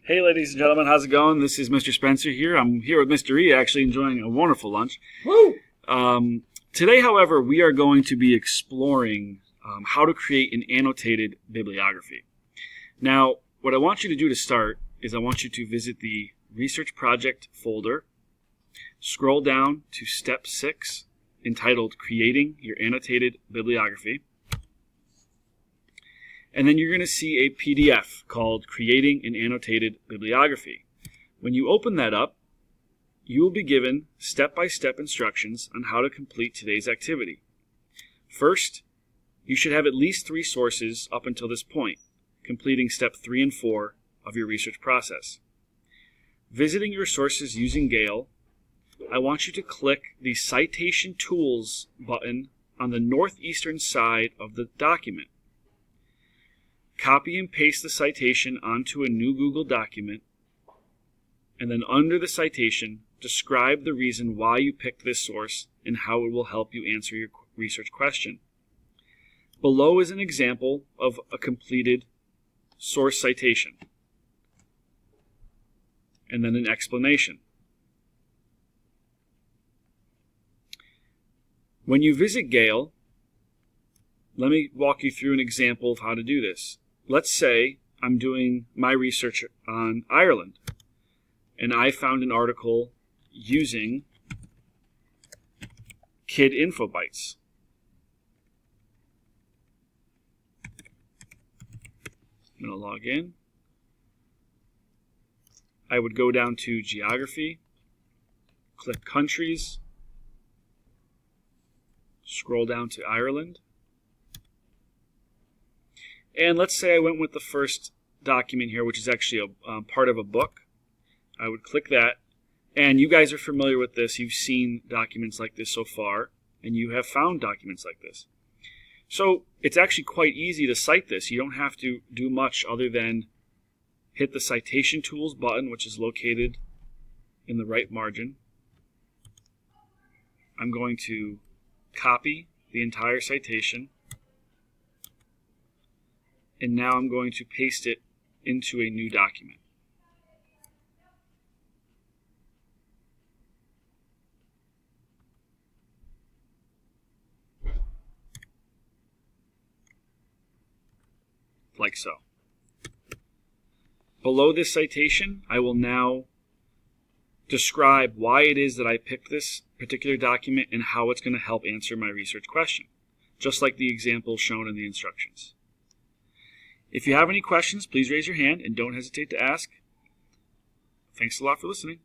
Hey ladies and gentlemen, how's it going? This is Mr. Spencer here. I'm here with Mr. E, actually enjoying a wonderful lunch. Woo! Today, however, we are going to be exploring how to create an annotated bibliography. Now, what I want you to do to start is I want you to visit the Research Project folder, scroll down to Step 6, entitled Creating Your Annotated Bibliography. And then you're going to see a PDF called Creating an Annotated Bibliography. When you open that up, you will be given step-by-step instructions on how to complete today's activity. First, you should have at least 3 sources up until this point, completing step 3 and 4 of your research process. Visiting your sources using Gale, I want you to click the Citation Tools button on the northeastern side of the document. Copy and paste the citation onto a new Google document, and then under the citation, describe the reason why you picked this source and how it will help you answer your research question. Below is an example of a completed source citation, and then an explanation. When you visit Gale, let me walk you through an example of how to do this. Let's say I'm doing my research on Ireland, and I found an article using Kid Info Bytes. I'm going to log in. I would go down to Geography, click Countries, scroll down to Ireland. And let's say I went with the first document here, which is actually a part of a book. I would click that. And you guys are familiar with this. You've seen documents like this so far, and you have found documents like this. So it's actually quite easy to cite this. You don't have to do much other than hit the Citation Tools button, which is located in the right margin. I'm going to copy the entire citation. And now I'm going to paste it into a new document. Like so. Below this citation, I will now describe why it is that I picked this particular document and how it's going to help answer my research question, just like the example shown in the instructions. If you have any questions, please raise your hand and don't hesitate to ask. Thanks a lot for listening.